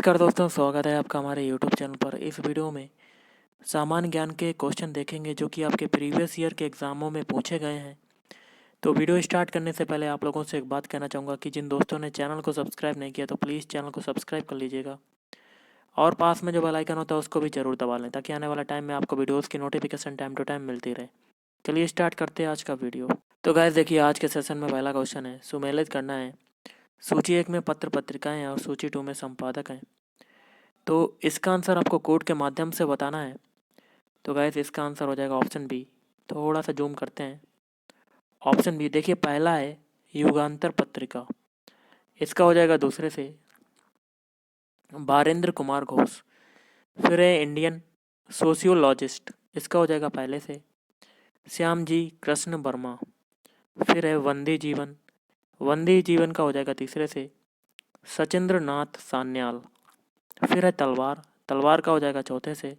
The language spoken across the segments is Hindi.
नमस्कार दोस्तों, स्वागत है आपका हमारे यूट्यूब चैनल पर। इस वीडियो में सामान्य ज्ञान के क्वेश्चन देखेंगे जो कि आपके प्रीवियस ईयर के एग्ज़ामों में पूछे गए हैं। तो वीडियो स्टार्ट करने से पहले आप लोगों से एक बात कहना चाहूँगा कि जिन दोस्तों ने चैनल को सब्सक्राइब नहीं किया तो प्लीज़ चैनल को सब्सक्राइब कर लीजिएगा और पास में जो बेल आइकन होता है उसको भी ज़रूर दबा लें ताकि आने वाला टाइम में आपको वीडियोज़ की नोटिफिकेशन टाइम टू टाइम मिलती रहे। चलिए स्टार्ट करते हैं आज का वीडियो। तो गाइस देखिए, आज के सेशन में पहला क्वेश्चन है, सुमेलित करना है। सूची 1 में पत्र पत्रिकाएँ हैं और सूची 2 में संपादक हैं। तो इसका आंसर आपको कोड के माध्यम से बताना है। तो गाइस इसका आंसर हो जाएगा ऑप्शन बी। थोड़ा सा जूम करते हैं। ऑप्शन बी देखिए, पहला है युगांतर पत्रिका, इसका हो जाएगा दूसरे से बारेंद्र कुमार घोष। फिर है इंडियन सोशियोलॉजिस्ट, इसका हो जाएगा पहले से श्याम जी कृष्ण वर्मा। फिर है वंदे जीवन, वंदे जीवन का हो जाएगा तीसरे से सचिंद्र नाथ सान्याल। फिर है तलवार, तलवार का हो जाएगा चौथे से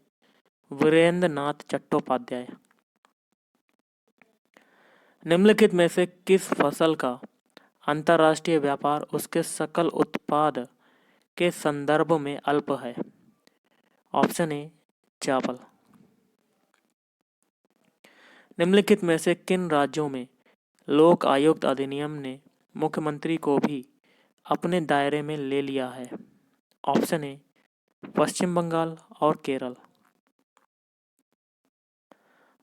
वीरेंद्र नाथ चट्टोपाध्याय। निम्नलिखित में से किस फसल का अंतर्राष्ट्रीय व्यापार उसके सकल उत्पाद के संदर्भ में अल्प है? ऑप्शन ए चावल। निम्नलिखित में से किन राज्यों में लोक आयुक्त अधिनियम ने मुख्यमंत्री को भी अपने दायरे में ले लिया है? ऑप्शन ए पश्चिम बंगाल और केरल।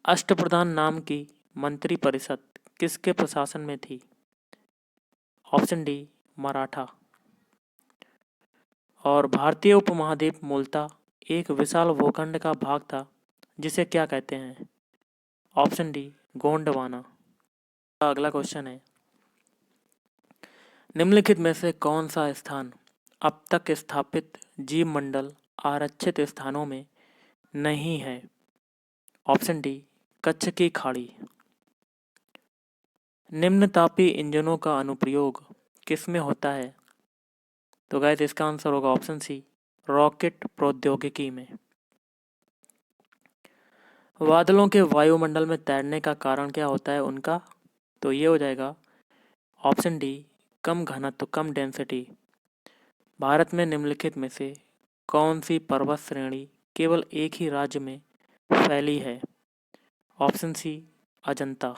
अष्टप्रधान नाम की मंत्री परिषद किसके प्रशासन में थी? Option D Maratha. और भारतीय उपमहाद्वीप मूलतः एक विशाल भूखंड का भाग था जिसे क्या कहते हैं? Option D Gondwana. अगला क्वेश्चन है, निम्नलिखित में से कौन सा स्थान अब तक स्थापित जीव मंडल आरक्षित स्थानों में नहीं है? ऑप्शन डी कच्छ की खाड़ी। निम्न तापी इंजनों का अनुप्रयोग किसमें होता है? तो गाइस इसका आंसर होगा ऑप्शन सी रॉकेट प्रौद्योगिकी में। बादलों के वायुमंडल में तैरने का कारण क्या होता है उनका? तो ये हो जाएगा ऑप्शन डी कम घनत्व, कम डेंसिटी। भारत में निम्नलिखित में से कौन सी पर्वत श्रेणी केवल एक ही राज्य में फैली है? ऑप्शन सी अजंता।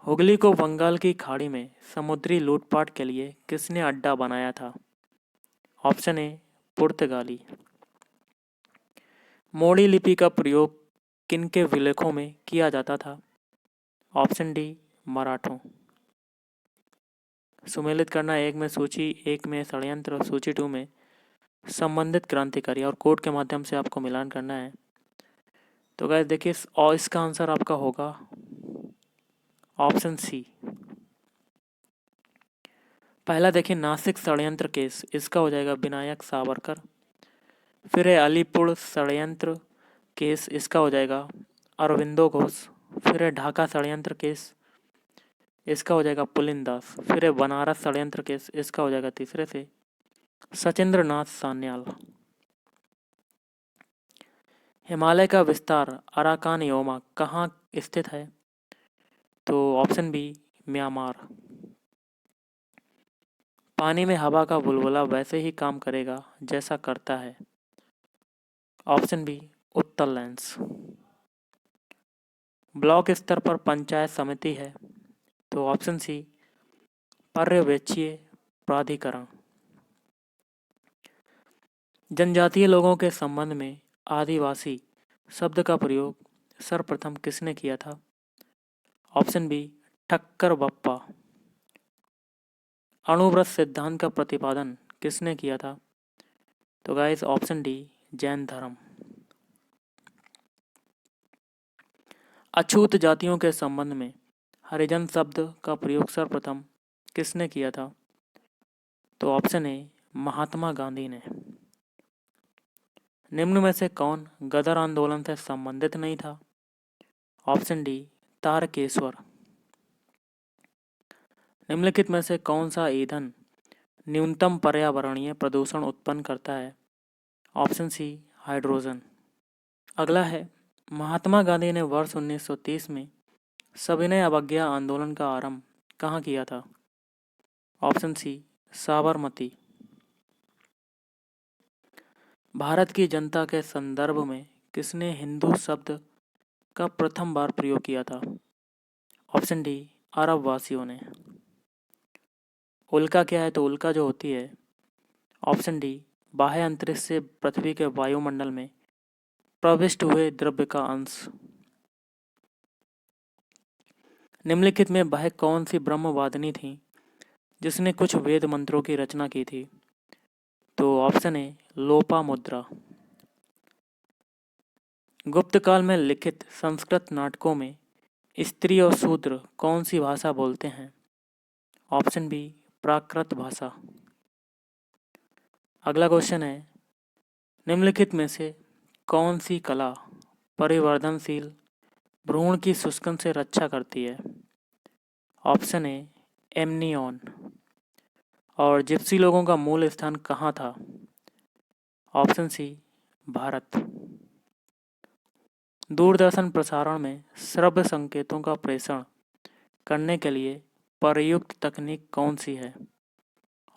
हुगली को बंगाल की खाड़ी में समुद्री लूटपाट के लिए किसने अड्डा बनाया था? ऑप्शन ए पुर्तगाली। मोड़ी लिपि का प्रयोग किनके विलेखों में किया जाता था? ऑप्शन डी मराठों। सुमेलित करना, एक में सूची, एक में षड्यंत्र और सूची 2 में संबंधित क्रांतिकारी, और कोड के माध्यम से आपको मिलान करना है। तो गाइस देखिए, और इसका आंसर आपका होगा ऑप्शन सी। पहला देखिए नासिक षड्यंत्र केस, इसका हो जाएगा विनायक सावरकर। फिर है अलीपुर षड्यंत्र केस, इसका हो जाएगा अरविंदो घोष। फिर है ढाका षड्यंत्र केस, इसका हो जाएगा पुलिन दास। फिर है बनारस षड्यंत्र केस, इसका हो जाएगा तीसरे से सचिंद्र नाथ सान्याल। हिमालय का विस्तार अराकान योमा कहाँ स्थित है? तो ऑप्शन बी म्यांमार। पानी में हवा का बुलबुला वैसे ही काम करेगा जैसा करता है। ऑप्शन बी उत्तर लेंस। ब्लॉक स्तर पर पंचायत समिति है, तो ऑप्शन सी पर्यवेक्षीय प्राधिकरण। जनजातीय लोगों के संबंध में आदिवासी शब्द का प्रयोग सर्वप्रथम किसने किया था? Option B Thakkar Bappa. अणुव्रत सिद्धांत का प्रतिपादन किसने किया था? तो गाइस ऑप्शन डी जैन धर्म। अछूत जातियों के संबंध में हरिजन शब्द का प्रयोग सर्वप्रथम किसने किया था? तो ऑप्शन ए महात्मा गांधी ने। निम्न में से कौन गदर आंदोलन से संबंधित नहीं था? Option D Tarakeshwar. निम्नलिखित में से कौन सा ईंधन न्यूनतम पर्यावरणीय प्रदूषण उत्पन्न करता है? Option C hydrogen. अगला है, महात्मा गांधी ने वर्ष 1930 में सविनय अवज्ञा आंदोलन का आरंभ कहाँ किया था? ऑप्शन सी साबरमती। भारत की जनता के संदर्भ में किसने हिंदू शब्द का प्रथम बार प्रयोग किया था? ऑप्शन डी, अरब वासियों ने। उल्का क्या है? तो उल्का जो होती है, ऑप्शन डी, बाह्य अंतरिक्ष से पृथ्वी के वायुमंडल में प्रविष्ट हुए द्रव्य का अंश। निम्नलिखित में वह कौन सी ब्रह्मवादिनी थी जिसने कुछ वेद मंत्रों की रचना की थी? तो ऑप्शन ए, लोपामुद्रा। गुप्त काल में लिखित संस्कृत नाटकों में स्त्री और शूद्र कौन सी भाषा बोलते हैं? ऑप्शन बी, प्राकृत भाषा। अगला क्वेश्चन है, निम्नलिखित में से कौन सी कला परिवर्धनशील भ्रूण की शुष्कन से रक्षा करती है? ऑप्शन ए, एमनियन। और जिप्सी लोगों का मूल स्थान कहाँ था? ऑप्शन सी, भारत। दूरदर्शन प्रसारण में श्रव्य संकेतों का प्रेषण करने के लिए प्रयुक्त तकनीक कौन सी है?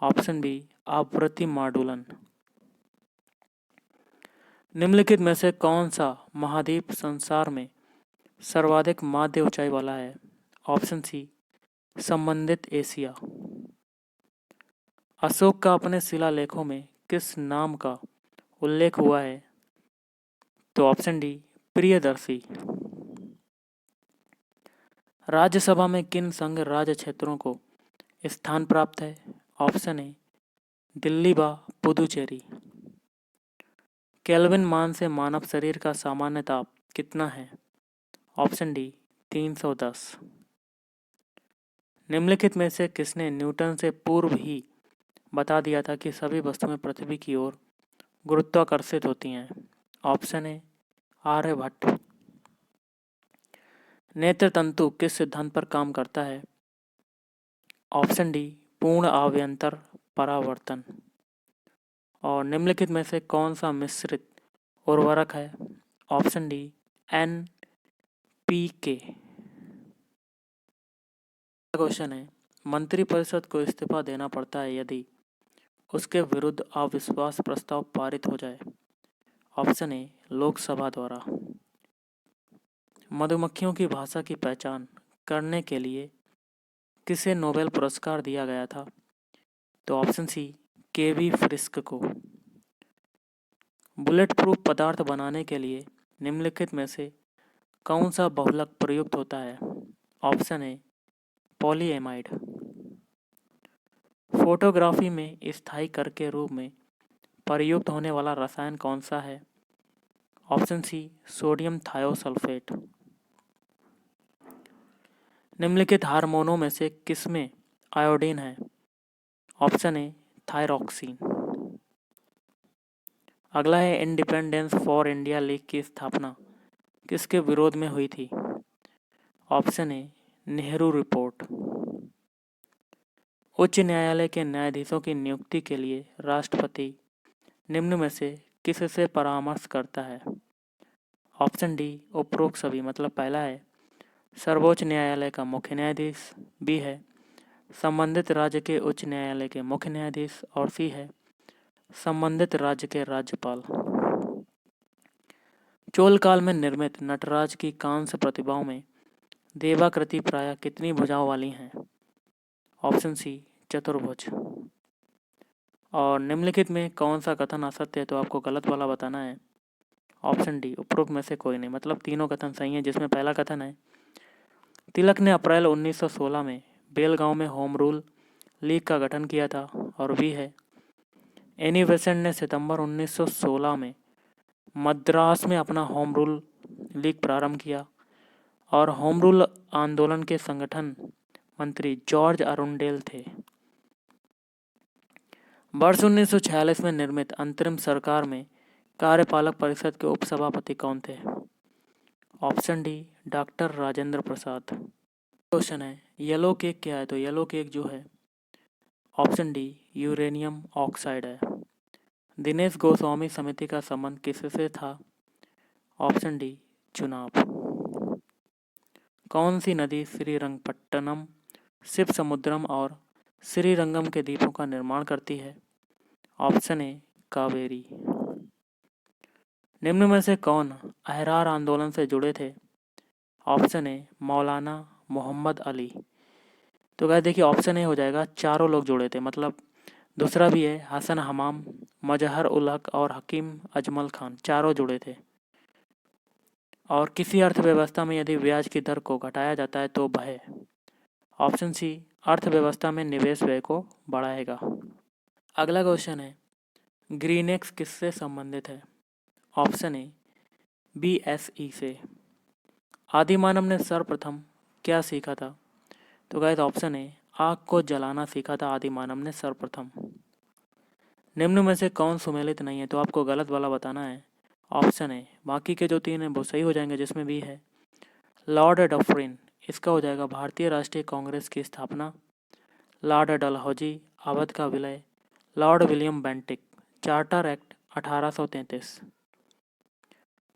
ऑप्शन बी, आवृत्ति मॉड्यूलन। निम्नलिखित में से कौन सा महाद्वीप संसार में सर्वाधिक माध्य ऊंचाई वाला है? ऑप्शन सी, संबंधित एशिया। अशोक का अपने शिलालेखों में किस नाम का उल्लेख हुआ है? तो ऑप्शन डी, प्रियदर्शी। राज्यसभा में किन संघ राज्य क्षेत्रों को स्थान प्राप्त है? ऑप्शन ए, दिल्ली व पुदुचेरी। केल्विन मान से मानव शरीर का सामान्य ताप कितना है? Option D, 310। निम्नलिखित में से किसने न्यूटन से पूर्व ही बता दिया था कि सभी वस्तुएं पृथ्वी की ओर गुरुत्वाकर्षित होती हैं? Option A, Aryabhata. नेत्र तंतु किस सिद्धांत पर काम करता है? ऑप्शन डी, पूर्ण आव्यंतर परावर्तन। और निम्नलिखित में से कौन सा मिश्रित उर्वरक है? Option D, NPK। क्वेश्चन है, मंत्रिपरिषद को इस्तीफा देना पड़ता है यदि उसके विरुद्ध अविश्वास प्रस्ताव पारित हो जाए? ऑप्शन ए, लोकसभा द्वारा। मधुमक्खियों की भाषा की पहचान करने के लिए किसे नोबेल पुरस्कार दिया गया था? तो ऑप्शन सी, KV फ्रिस्क को। बुलेट प्रूफ पदार्थ बनाने के लिए निम्नलिखित में से कौन सा बहुलक प्रयुक्त होता है? ऑप्शन ए, पॉलीएमाइड। फोटोग्राफी में स्थायी कर के रूप में प्रयुक्त होने वाला रसायन कौन सा है? Option C, sodium thiosulphate. निम्नलिखित हार्मोनों में से किसमें आयोडीन है? Option A, thyroxine. अगला है, इंडिपेंडेंस फॉर इंडिया लीग की स्थापना किसके विरोध में हुई थी? Option A, Nehru report. उच्च न्यायालय के न्यायाधीशों की नियुक्ति के लिए राष्ट्रपति निम्न में से किससे परामर्श करता है? ऑप्शन डी, उपरोक्त सभी। मतलब पहला है सर्वोच्च न्यायालय का मुख्य न्यायाधीश, बी है संबंधित राज्य के उच्च न्यायालय के मुख्य न्यायाधीश, और सी है संबंधित राज्य के राज्यपाल। चोल काल में निर्मित नटराज की कांस्य प्रतिमाओं में देवाकृति प्रायः कितनी भुजाओं वाली हैं? ऑप्शन सी, चतुर्भुज। और निम्नलिखित में कौन सा कथन असत्य है? तो आपको गलत वाला बताना है। ऑप्शन डी, उपरोक्त में से कोई नहीं। मतलब तीनों कथन सही हैं, जिसमें पहला कथन है तिलक ने अप्रैल 1916 में बेलगांव में होम रूल लीग का गठन किया था, और बी है एनी बेसेंट ने सितंबर 1916 में मद्रास में अपना होम रूल लीग प्रारंभ किया, और होम रूल आंदोलन के संगठन मंत्री जॉर्ज अरुंडेल थे। वर्ष 1946 में निर्मित अंतरिम सरकार में कार्यपालक परिषद के उपसभापति कौन थे? Option D, doctor Rajendra Prasad. Question है, येलो केक क्या है? तो येलो केक जो है, ऑप्शन डी, यूरेनियम ऑक्साइड है। दिनेश गोस्वामी समिति का संबंध किससे था? ऑप्शन डी, चुनाव। कौन सी नदी श्रीरंगपट्टनम, शिवसमुद्रम और श्रीरंगम के द्वीपों का निर्माण करती है? ऑप्शन ए, कावेरी। निम्न में से कौन अहरार आंदोलन से जुड़े थे? ऑप्शन ए मौलाना मोहम्मद अली। तो गाइस देखिए ऑप्शन ए हो जाएगा, चारों लोग जुड़े थे, मतलब दूसरा भी है हसन हमाम, मजहर उल हक और हकीम अजमल खान, चारों जुड़े थे। और किसी अर्थव्यवस्था में यदि ब्याज की दर को घटाया जाता है तो वह, ऑप्शन सी, अर्थव्यवस्था में निवेश व्यय को बढ़ाएगा। अगला क्वेश्चन है, ग्रीनएक्स किससे संबंधित है? ऑप्शन ए BSE से। आदिमानव ने सर्वप्रथम क्या सीखा था? तो गाइस ऑप्शन ए आग को जलाना सीखा था आदिमानव ने सर्वप्रथम। निम्न में से कौन सुमेलित नहीं है? तो आपको गलत वाला बताना है। ऑप्शन ए, बाकी के जो तीन हैं वो सही हो जाएंगे जिसमें भी है। लॉर्ड डफरिन, इसका हो जाएगा भारतीय राष्ट्रीय कांग्रेस की स्थापना। लॉर्ड डलहौजी, अवध का विलय। Lord William Bentinck, charter act 1833।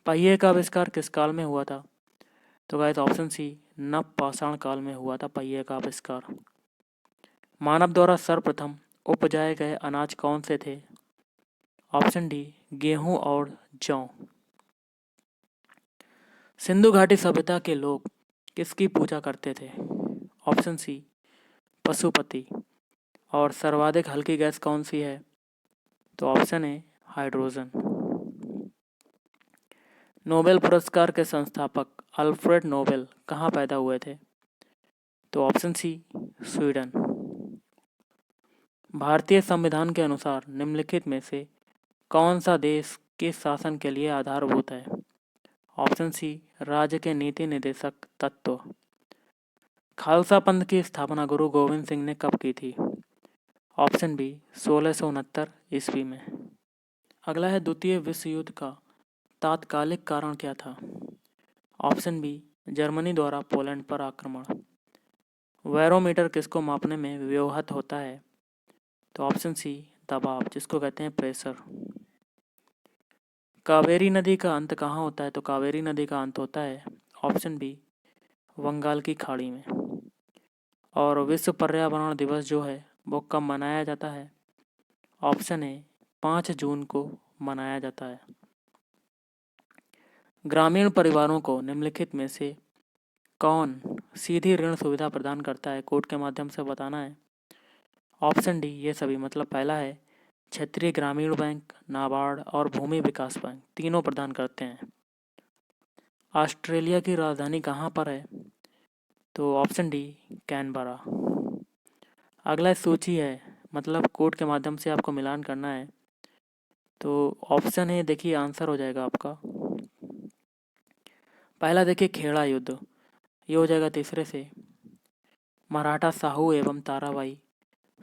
पहिए का आविष्कार किस काल में हुआ था? तो गाइस ऑप्शन सी, नवपाषाण काल में हुआ था पहिए का आविष्कार। मानव द्वारा सर्वप्रथम उपजाए गए अनाज कौन से थे? ऑप्शन डी, गेहूं और जौ। सिंधु घाटी सभ्यता के लोग किसकी पूजा करते थे? Option C, Pashupati. और सर्वाधिक हल्की गैस कौन सी है? तो ऑप्शन ए, हाइड्रोजन। नोबेल पुरस्कार के संस्थापक अल्फ्रेड नोबेल कहाँ पैदा हुए थे? तो ऑप्शन सी, स्वीडन। भारतीय संविधान के अनुसार निम्नलिखित में से कौन सा देश के शासन के लिए आधारभूत है? ऑप्शन सी, राज्य के नीति निदेशक तत्व। खालसा पंथ की स्थापना गुरु गोविंद सिंह ने कब की थी? ऑप्शन बी, 1669 ईस्वी में। अगला है, द्वितीय विश्व युद्ध का तात्कालिक कारण क्या था? ऑप्शन बी, जर्मनी द्वारा पोलैंड पर आक्रमण। बैरोमीटर किसको मापने में व्यवहृत होता है? तो ऑप्शन सी, दबाव, जिसको कहते हैं प्रेशर। कावेरी नदी का अंत कहाँ होता है? तो कावेरी नदी का अंत होता है, ऑप्शन बी, बंगाल की खाड़ी में। और विश्व पर्यावरण दिवस जो है वो कब मनाया जाता है? ऑप्शन ए, 5 जून को मनाया जाता है। ग्रामीण परिवारों को निम्नलिखित में से कौन सीधी ऋण सुविधा प्रदान करता है? कोर्ट के माध्यम से बताना है। ऑप्शन डी, ये सभी, मतलब पहला है क्षेत्रीय ग्रामीण बैंक, नाबार्ड और भूमि विकास बैंक, तीनों प्रदान करते हैं। ऑस्ट्रेलिया की राजधानी कहाँ पर है? तो ऑप्शन डी, कैनबरा। अगला सूची है, मतलब कोर्ट के माध्यम से आपको मिलान करना है। तो ऑप्शन ए देखिए आंसर हो जाएगा आपका। पहला देखिए खेड़ा युद्ध, ये हो जाएगा तीसरे से। मराठा साहू एवं ताराबाई।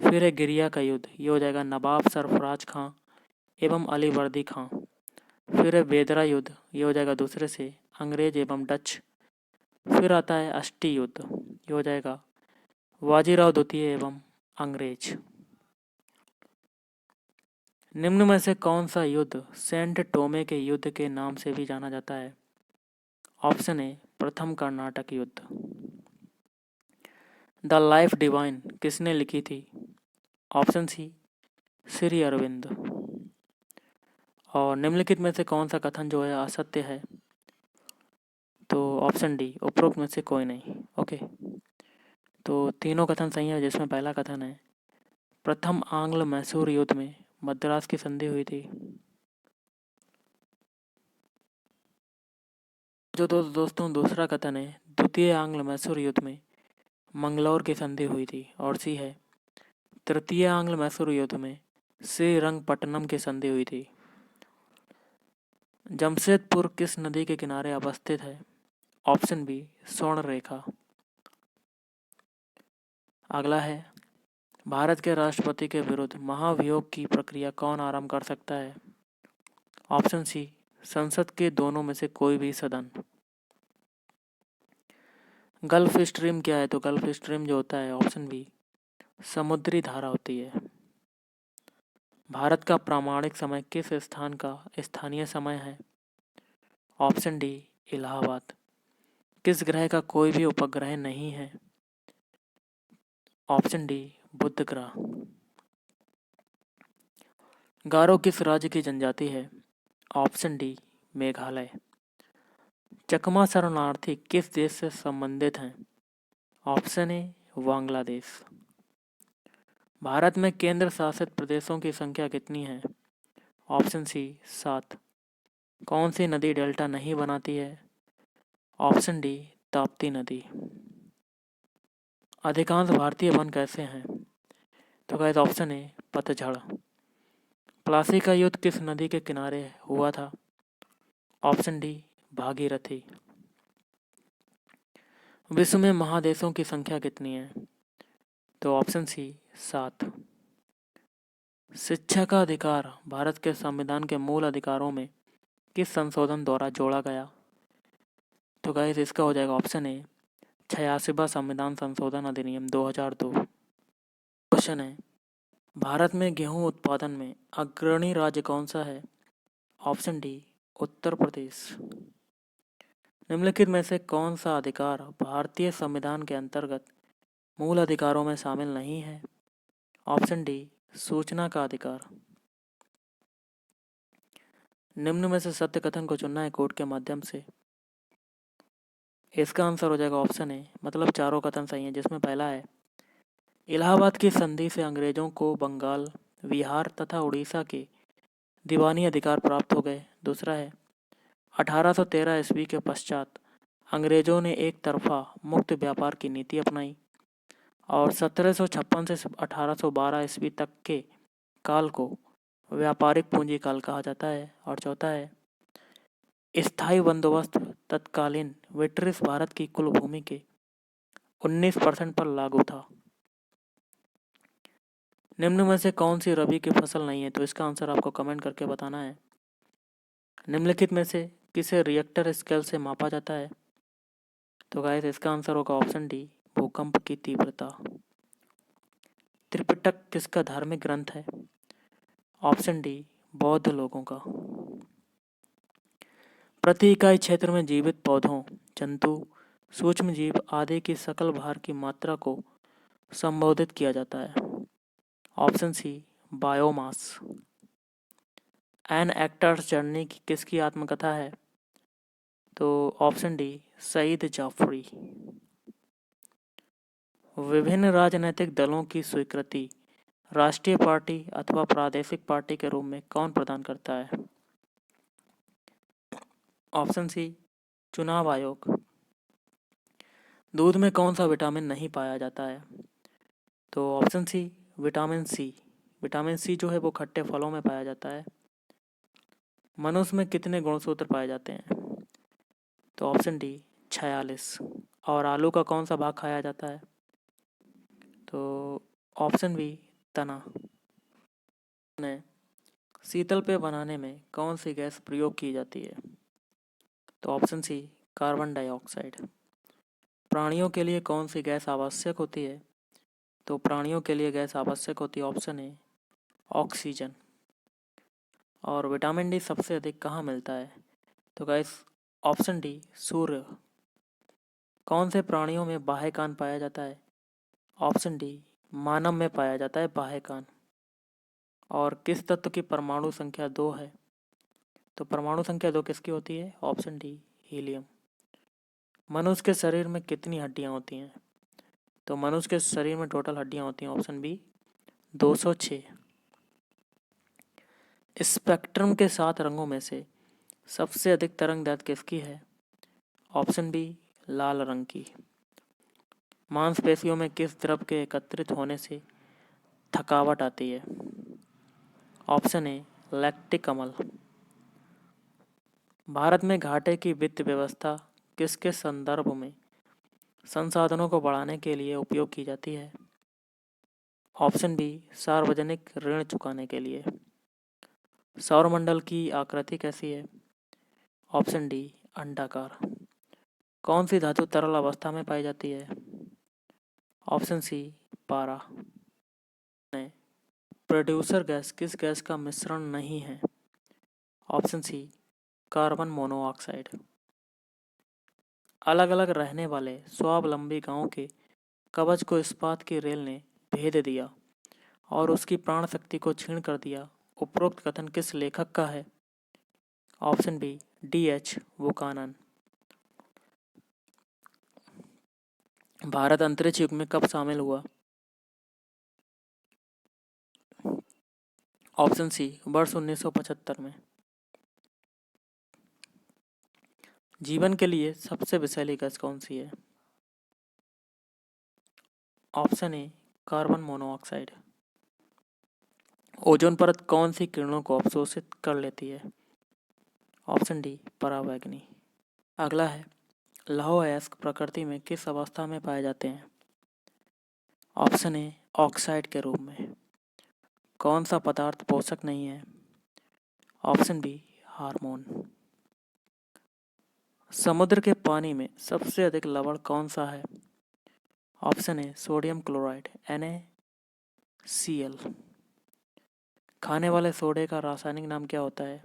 फिर है गिरिया का युद्ध, ये हो जाएगा नवाब सरफराज खां एवं अली वर्दी खां। फिर है बेदरा युद्ध, ये हो जाएगा दूसरे से, अंग्रेज एवं डच। फिर आता है अष्टी युद्ध, ये हो जाएगा बाजीराव द्वितीय एवं अंग्रेज। निम्न में से कौन सा युद्ध सेंट टोमे के युद्ध के नाम से भी जाना जाता है? ऑप्शन ए, प्रथम कर्नाटक युद्ध। द लाइफ डिवाइन किसने लिखी थी? Option C, Shri Aurobindo. और निम्नलिखित में से कौन सा कथन जो है असत्य है? तो ऑप्शन डी, उपरोक्त में से कोई नहीं। ओके, तो तीनों कथन सही है, जिसमें पहला कथन है प्रथम आंग्ल मैसूर युद्ध में मद्रास की संधि हुई थी। जो दोस्तों दूसरा कथन है द्वितीय आंग्ल मैसूर युद्ध में मंगलौर की संधि हुई थी। और सी है तृतीय आंग्ल मैसूर युद्ध में श्रीरंगपट्टनम की संधि हुई थी। जमशेदपुर किस नदी के किनारे अवस्थित है? ऑप्शन बी, स्वर्ण रेखा। अगला है, भारत के राष्ट्रपति के विरुद्ध महाभियोग की प्रक्रिया कौन आरंभ कर सकता है? ऑप्शन सी, संसद के दोनों में से कोई भी सदन। गल्फ स्ट्रीम क्या है? तो गल्फ स्ट्रीम जो होता है, ऑप्शन बी, समुद्री धारा होती है। भारत का प्रामाणिक समय किस स्थान का स्थानीय समय है? Option D, Allahabad. किस ग्रह का कोई भी उपग्रह नहीं है? ऑप्शन डी, बुध ग्रह। गारो किस राज्य की जनजाति है? Option D, Meghalaya. चकमा शरणार्थी किस देश से संबंधित हैं? ऑप्शन ए बांग्लादेश। भारत में केंद्र शासित प्रदेशों की संख्या कितनी है? Option C 7। कौन सी नदी डेल्टा नहीं बनाती है? ऑप्शन डी ताप्ती नदी। अधिकांश भारतीय वन कैसे हैं? तो गाइस ऑप्शन ए पतझड़। प्लासी का युद्ध किस नदी के किनारे हुआ था? Option D Bhagirathi. विश्व में महादेशों की संख्या कितनी है? तो ऑप्शन सी 7। शिक्षा का अधिकार भारत के संविधान के मूल अधिकारों में किस संशोधन द्वारा जोड़ा गया? तो गाइस इसका हो जाएगा ऑप्शन ए 86वां संविधान संशोधन अधिनियम 2002। क्वेश्चन है, भारत में गेहूं उत्पादन में अग्रणी राज्य कौन सा है? Option D Uttar Pradesh. निम्नलिखित में से कौन सा अधिकार भारतीय संविधान के अंतर्गत मूल अधिकारों में शामिल नहीं है? ऑप्शन डी सूचना का अधिकार। निम्न में से सत्य कथन को चुनना है कोड के माध्यम से। इसका आंसर हो जाएगा ऑप्शन ए, मतलब चारों कथन सही हैं, जिसमें पहला है इलाहाबाद की संधि से अंग्रेजों को बंगाल, बिहार तथा उड़ीसा के दीवानी अधिकार प्राप्त हो गए। दूसरा है 1813 ईस्वी के पश्चात अंग्रेजों ने एक तरफा मुक्त व्यापार की नीति अपनाई और 1756 से 1812 ईस्वी तक के काल को व्यापारिक पूंजी काल कहा जाता है। और चौथा है स्थायी बंदोबस्त तत्कालीन ब्रिटिश भारत की कुल भूमि के 19% पर लागू था। निम्न में से कौन सी रबी की फसल नहीं है? तो इसका आंसर आपको कमेंट करके बताना है। निम्नलिखित में से किसे रिएक्टर स्केल से मापा जाता है? तो गाइस इसका आंसर होगा ऑप्शन डी भूकंप की तीव्रता। त्रिपिटक किसका धार्मिक ग्रंथ है? ऑप्शन डी बौद्ध लोगों का। प्रति इकाई क्षेत्र में जीवित पौधों, जंतु, सूक्ष्म जीव आदि की सकल भार की मात्रा को संबोधित किया जाता है। Option C biomass. An actor's journey की किसकी आत्मकथा है? तो ऑप्शन डी सईद जाफरी। विभिन्न राजनीतिक दलों की स्वीकृति राष्ट्रीय पार्टी अथवा प्रादेशिक पार्टी के रूप में कौन प्रदान करता है? ऑप्शन सी चुनाव आयोग। दूध में कौन सा विटामिन नहीं पाया जाता है? तो option C vitamin C. Vitamin C जो है वो खट्टे फलों में पाया जाता है। मनुष्य में कितने गुणसूत्र पाए जाते हैं? तो ऑप्शन डी 46। और आलू का कौन सा भाग खाया जाता है? तो ऑप्शन बी तना। ने शीतल पेय बनाने में कौन सी गैस प्रयोग की जाती है? तो ऑप्शन सी कार्बन डाइऑक्साइड। प्राणियों के लिए कौन सी गैस आवश्यक होती है? तो प्राणियों के लिए गैस आवश्यक होती है ऑप्शन ए ऑक्सीजन। और विटामिन डी सबसे अधिक कहाँ मिलता है? तो गैस ऑप्शन डी सूर्य। कौन से प्राणियों में बाह्य कान पाया जाता है? ऑप्शन डी मानव में पाया जाता है बाह्य कान। और किस तत्व की परमाणु संख्या 2 है? तो परमाणु संख्या 2 किसकी होती है? Option D helium. मनुष्य के शरीर में कितनी हड्डियां होती हैं? तो मनुष्य के शरीर में टोटल हड्डियां होती हैं ऑप्शन बी 206। स्पेक्ट्रम के 7 रंगों में से सबसे अधिक तरंग दैर्ध्य किसकी है? ऑप्शन बी लाल रंग की। मांसपेशियों में किस द्रव के एकत्रित होने से थकावट आती है? ऑप्शन ए लैक्टिक अम्ल। भारत में घाटे की वित्त व्यवस्था किसके संदर्भ में संसाधनों को बढ़ाने के लिए उपयोग की जाती है? ऑप्शन बी सार्वजनिक ऋण चुकाने के लिए। सौरमंडल की आकृति कैसी है? ऑप्शन डी अंडाकार। कौन सी धातु तरल अवस्था में पाई जाती है? ऑप्शन सी पारा। प्रोड्यूसर गैस किस गैस का मिश्रण नहीं है? Option C carbon monoxide. अलग अलग रहने वाले स्वावलंबी गांवों के कवच को इस्पात की रेल ने भेद दिया और उसकी प्राण शक्ति को छीण कर दिया। उपरोक्त कथन किस लेखक का है? Option B DH Buchanan. भारत अंतरिक्ष युग में कब शामिल हुआ? ऑप्शन सी वर्ष 1975 में। जीवन के लिए सबसे विषैली गैस कौन सी है? Option A carbon monoxide. Ozone परत कौन सी किरणों को अवशोषित कर लेती है? ऑप्शन डी परावैंगनी। अगला है, लौह अयस्क प्रकृति में किस अवस्था में पाए जाते हैं? ऑप्शन ए ऑक्साइड के रूप में। कौन सा पदार्थ पोषक नहीं है? Option B hormone. समुद्र के पानी में सबसे अधिक लवण कौन सा है? ऑप्शन ए सोडियम क्लोराइड NaCl। खाने वाले सोडे का रासायनिक नाम क्या होता है?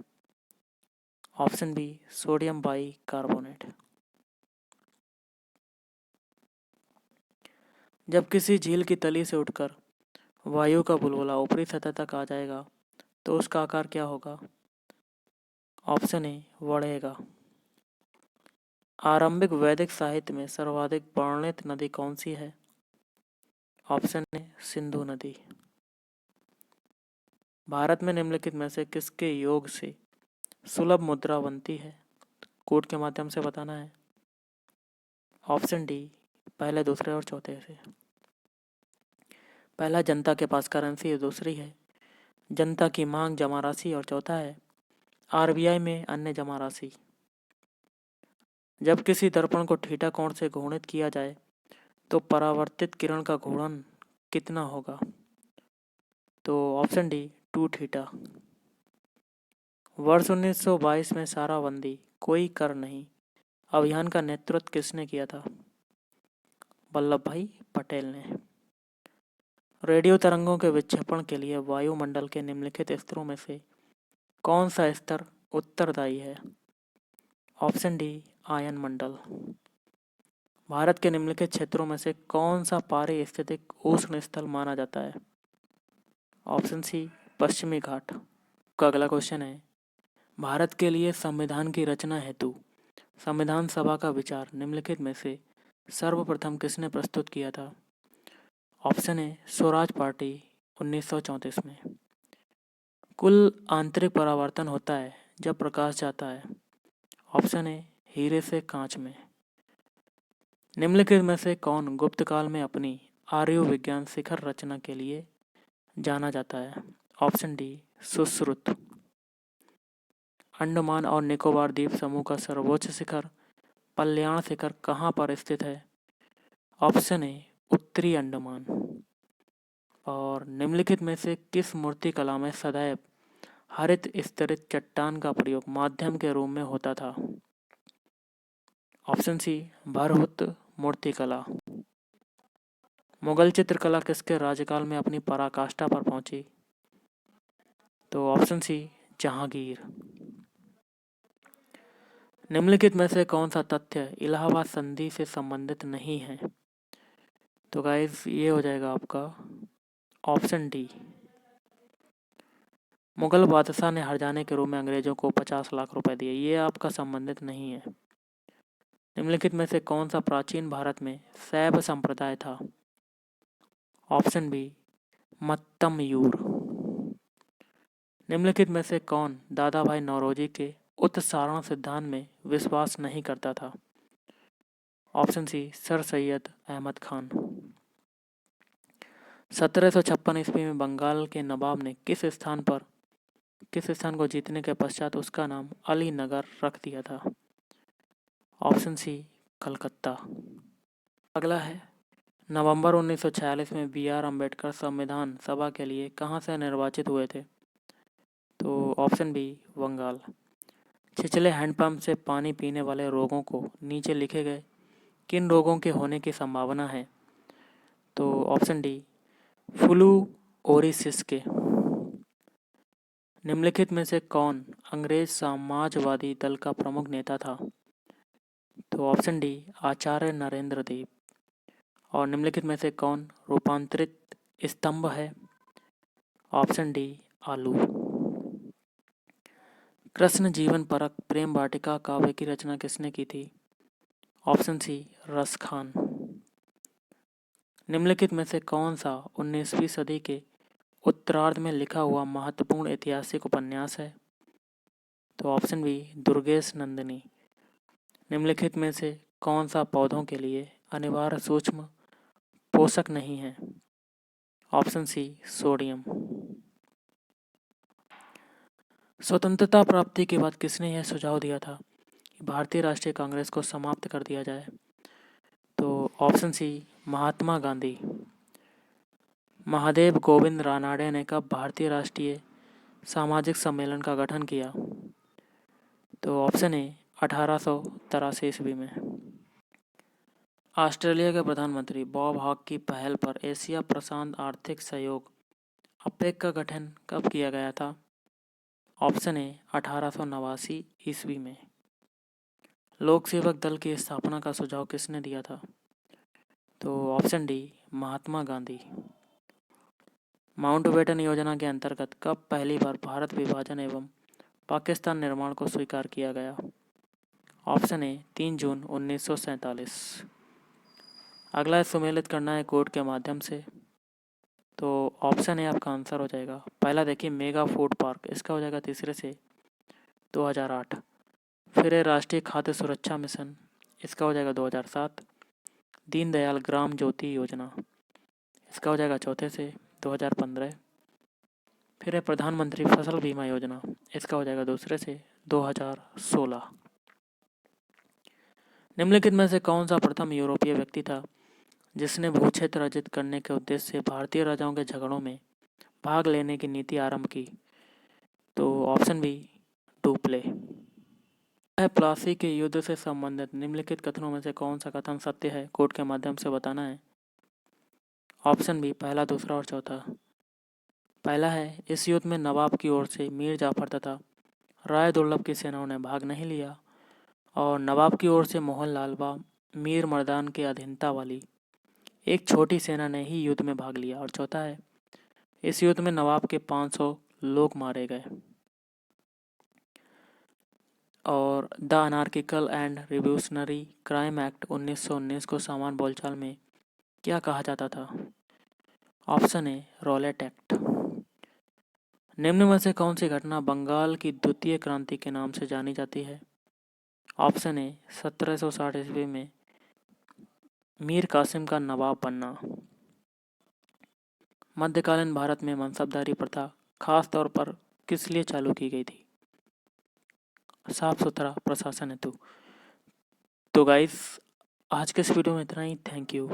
Option B sodium bicarbonate. जब किसी झील की तली से उठकर वायु का बुलबुला ऊपरी सतह तक आ जाएगा तो उसका आकार क्या होगा? ऑप्शन ए बढ़ेगा। आरंभिक वैदिक साहित्य में सर्वाधिक वर्णित नदी कौन सी है? ऑप्शन ए सिंधु नदी। भारत में निम्नलिखित में से किसके योग से सुलभ मुद्रा बनती है? कोड के माध्यम से बताना है। ऑप्शन डी पहले, दूसरे और चौथे से। पहला जनता के पास करेंसी है, दूसरी है जनता की मांग जमा राशि और चौथा है RBI में अन्य जमा राशि। जब किसी दर्पण को थीटा कोण से घूर्णित किया जाए तो परावर्तित किरण का घूर्णन कितना होगा? तो ऑप्शन डी 2 थीटा। वर्ष 1922 में साराबंदी कोई कर नहीं अभियान का नेतृत्व किसने किया था? वल्लभ भाई पटेल ने। रेडियो तरंगों के विक्षेपण के लिए वायुमंडल के निम्नलिखित स्तरों में से कौन सा स्तर उत्तरदायी है? ऑप्शन डी आयन मंडल। भारत के निम्नलिखित क्षेत्रों में से कौन सा पारिस्थितिक उष्ण स्थल माना जाता है? ऑप्शन सी पश्चिमी घाट। का अगला क्वेश्चन है, भारत के लिए संविधान की रचना हेतु संविधान सभा का विचार निम्नलिखित में से सर्वप्रथम किसने प्रस्तुत किया था? ऑप्शन ए स्वराज पार्टी 1934 में। कुल आंतरिक परावर्तन होता है जब प्रकाश जाता है। ऑप्शन ए हीरे से कांच में। निम्नलिखित में से कौन गुप्त काल में अपनी आर्य विज्ञान शिखर रचना के लिए जाना जाता है? Option D Sushruta. अंडमान और निकोबार द्वीप समूह का सर्वोच्च शिखर कल्याण शिखर कहाँ पर स्थित है? ऑप्शन ए उत्तरी अंडमान। और निम्नलिखित में से किस मूर्तिकला में सदैव हरित स्तरित चट्टान का प्रयोग माध्यम के रूप में होता था? ऑप्शन सी भरहुत मूर्तिकला। मुगल चित्रकला किसके राज्यकाल में अपनी पराकाष्ठा पर पहुंची? तो ऑप्शन सी जहांगीर। निम्नलिखित में से कौन सा तथ्य इलाहाबाद संधि से संबंधित नहीं है? तो गाइस ये हो जाएगा आपका ऑप्शन डी। मुगल बादशाह ने हर्जाने के रूप में अंग्रेजों को 50 लाख रुपए दिए, ये आपका संबंधित नहीं है। निम्नलिखित में से कौन सा प्राचीन भारत में शैव संप्रदाय था? Option B Mattamayura. निम्नलिखित में से कौन दादा भाई नौरोजी के उत्सारण सिद्धांत में विश्वास नहीं करता था? Option C sir Syed Ahmad Khan. 1756 ईस्वी में बंगाल के नवाब ने किस स्थान को जीतने के पश्चात उसका नाम अली नगर रख दिया था? Option C Calcutta. अगला है, नवंबर 1946 में BR अम्बेडकर संविधान सभा के लिए कहाँ से निर्वाचित हुए थे? तो ऑप्शन बी बंगाल। छिछले हैंडपंप से पानी पीने वाले रोगों को नीचे लिखे गए किन रोगों के होने की संभावना है? तो ऑप्शन डी फ्लू ओरिसिस के। निम्नलिखित में से कौन अंग्रेज समाजवादी दल का प्रमुख नेता था? तो ऑप्शन डी आचार्य नरेंद्र देव। और निम्नलिखित में से कौन रूपांतरित स्तंभ है? ऑप्शन डी आलू। कृष्ण जीवन परक प्रेम वाटिका काव्य की रचना किसने की थी? ऑप्शन सी रस खान। निम्नलिखित में से कौन सा 19वीं सदी के उत्तरार्ध में लिखा हुआ महत्वपूर्ण ऐतिहासिक उपन्यास है? तो ऑप्शन बी दुर्गेश नंदिनी। निम्नलिखित में से कौन सा पौधों के लिए अनिवार्य सूक्ष्म पोषक नहीं है? Option C sodium. स्वतंत्रता प्राप्ति के बाद किसने यह सुझाव दिया था कि भारतीय राष्ट्रीय कांग्रेस को समाप्त कर दिया जाए? तो ऑप्शन सी महात्मा गांधी। महादेव गोविंद रानाडे ने कब भारतीय राष्ट्रीय सामाजिक सम्मेलन का गठन किया? तो ऑप्शन ए 1883 ईस्वी में। ऑस्ट्रेलिया के प्रधानमंत्री बॉब हॉक की पहल पर एशिया प्रशांत आर्थिक सहयोग अपेक का गठन कब किया गया था? ऑप्शन ए 1889 ईस्वी में। लोक सेवक दल की स्थापना का सुझाव किसने दिया था? तो option D Mahatma Gandhi. Mountbatten योजना के अंतर्गत कब पहली बार भारत विभाजन एवं पाकिस्तान निर्माण को स्वीकार किया गया? ऑप्शन ए 3 जून 1947। अगला है सुमेलित करना है कोड के माध्यम से। तो ऑप्शन ए आपका आंसर हो जाएगा। पहला देखिए मेगा फूड पार्क, इसका हो जाएगा तीसरे से 2008। फिर है राष्ट्रीय खाद्य सुरक्षा मिशन, इसका हो जाएगा 2007। दीनदयाल ग्राम ज्योति योजना, इसका हो जाएगा चौथे से 2015। फिर है प्रधानमंत्री फसल बीमा योजना, इसका हो जाएगा दूसरे से 2016। निम्नलिखित में से कौन सा प्रथम यूरोपीय व्यक्ति था जिसने भूक्षेत्र अर्जित करने के उद्देश्य से भारतीय राजाओं के झगड़ों में भाग लेने की नीति आरंभ की? तो ऑप्शन बी डुप्ले। है प्लासी के युद्ध से संबंधित निम्नलिखित कथनों में से कौन सा कथन सत्य है? कोड के माध्यम से बताना है। ऑप्शन बी पहला, दूसरा और चौथा। पहला है इस युद्ध में नवाब की ओर से मीर जाफर तथा राय दुर्लभ की सेनाओं ने भाग नहीं लिया और नवाब की ओर से मोहनलाल व मीर मर्दान के अधीनता वाली एक छोटी सेना ने ही युद्ध में भाग लिया। और चौथा है इस युद्ध में नवाब के 500 लोग मारे गए। और the anarchical and revolutionary crime act 1919 को सामान्य बोलचाल में क्या कहा जाता था? Option A Rowlatt act. निम्न में से कौन सी घटना बंगाल की द्वितीय क्रांति के नाम से जानी जाती है? ऑप्शन ए 1760 ईस्वी में मीर कासिम का नवाब बनना। मध्यकालीन भारत में मनसबदारी प्रथा खास तौर पर किस लिए चालू की गई थी? साफ सुथरा प्रशासन हेतु। तो गाइस आज के इस वीडियो में इतना ही। Thank you.